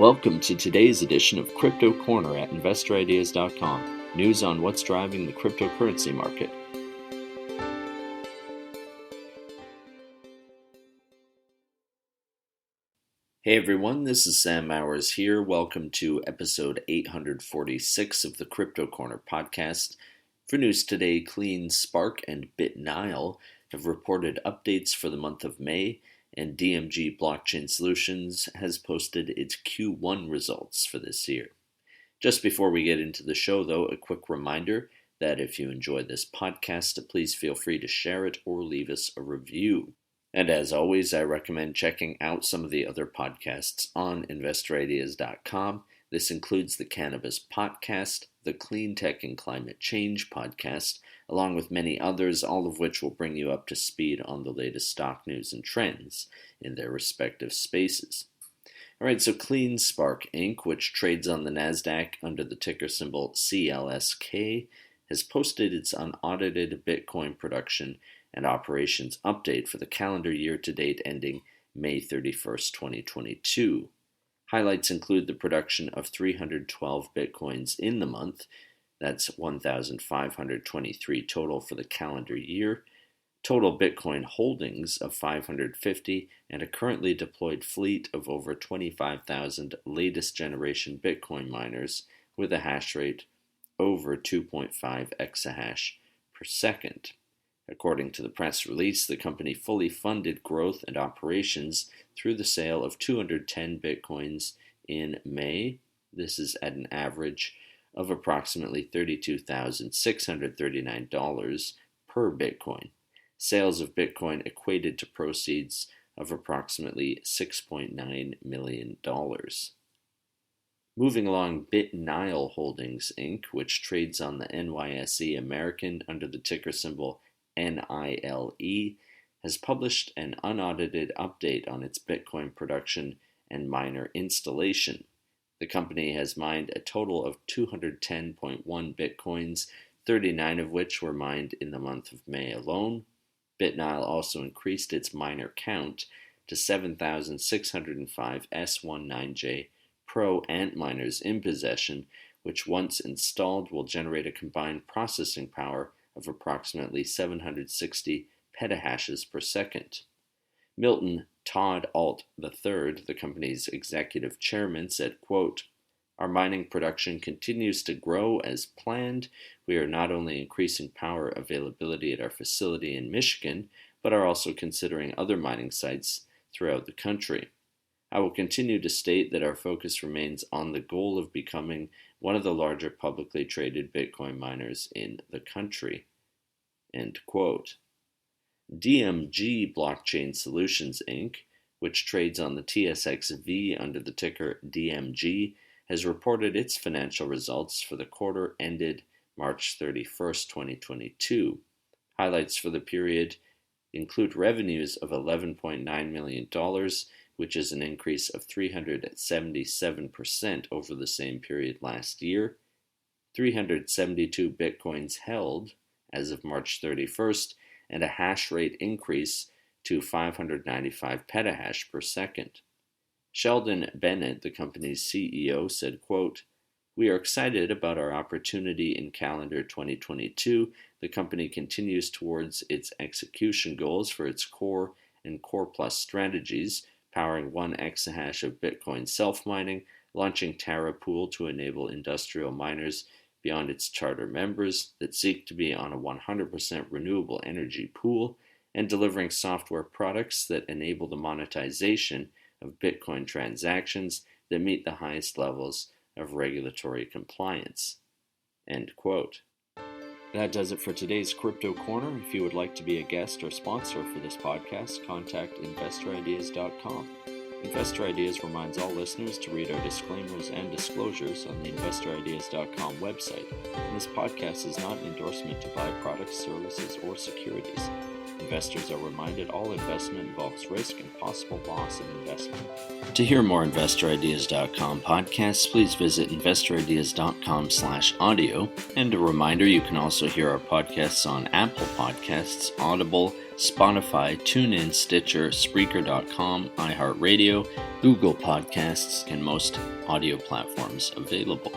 Welcome to today's edition of Crypto Corner at InvestorIdeas.com. News on what's driving the cryptocurrency market. Hey everyone, this is Sam Mowers here. Welcome to episode 846 of the Crypto Corner podcast. For news today, CleanSpark and NILE have reported updates for the month of May, and DMG Blockchain Solutions has posted its Q1 results for this year. Just before we get into the show, though, a quick reminder that if you enjoy this podcast, please feel free to share it or leave us a review. And as always, I recommend checking out some of the other podcasts on InvestorIdeas.com. This includes the Cannabis Podcast, the Clean Tech and Climate Change Podcast, along with many others, all of which will bring you up to speed on the latest stock news and trends in their respective spaces. All right, so CleanSpark Inc., which trades on the NASDAQ under the ticker symbol CLSK, has posted its unaudited Bitcoin production and operations update for the calendar year to date ending May 31st, 2022. Highlights include the production of 312 Bitcoins in the month. That's 1,523 total for the calendar year. Total Bitcoin holdings of 550 and a currently deployed fleet of over 25,000 latest generation Bitcoin miners with a hash rate over 2.5 exahash per second. According to the press release, the company fully funded growth and operations through the sale of 210 Bitcoins in May. This is at an average of approximately $32,639 per Bitcoin. Sales of Bitcoin equated to proceeds of approximately $6.9 million. Moving along, NILE Holdings Inc., which trades on the NYSEAmerican under the ticker symbol NILE, has published an unaudited update on its Bitcoin production and miner installation. The company has mined a total of 210.1 Bitcoins, 39 of which were mined in the month of May alone. NILE also increased its miner count to 7,605 S19J Pro Antminers in possession, which once installed will generate a combined processing power of approximately 760 petahashes per second. Milton Todd Alt III, the company's executive chairman, said, quote, "Our mining production continues to grow as planned. We are not only increasing power availability at our facility in Michigan, but are also considering other mining sites throughout the country. I will continue to state that our focus remains on the goal of becoming one of the larger publicly traded Bitcoin miners in the country." End quote. DMG Blockchain Solutions Inc., which trades on the TSXV under the ticker DMG, has reported its financial results for the quarter ended March 31st, 2022. Highlights for the period include revenues of $11.9 million, which is an increase of 377% over the same period last year, 372 Bitcoins held as of March 31st, and a hash rate increase to 595 petahash per second. Sheldon Bennett, the company's CEO, said, quote, "We are excited about our opportunity in calendar 2022. The company continues towards its execution goals for its core and core plus strategies, powering 1 exahash of Bitcoin self-mining, launching Terra Pool to enable industrial miners beyond its charter members that seek to be on a 100% renewable energy pool, and delivering software products that enable the monetization of Bitcoin transactions that meet the highest levels of regulatory compliance." End quote. That does it for today's Crypto Corner. If you would like to be a guest or sponsor for this podcast, contact InvestorIdeas.com. Investor Ideas reminds all listeners to read our disclaimers and disclosures on the InvestorIdeas.com website. And this podcast is not an endorsement to buy products, services, or securities. Investors are reminded all investment involves risk and possible loss of investment. To hear more InvestorIdeas.com podcasts, please visit InvestorIdeas.com/audio. And a reminder, you can also hear our podcasts on Apple Podcasts, Audible, Spotify, TuneIn, Stitcher, Spreaker.com, iHeartRadio, Google Podcasts, and most audio platforms available.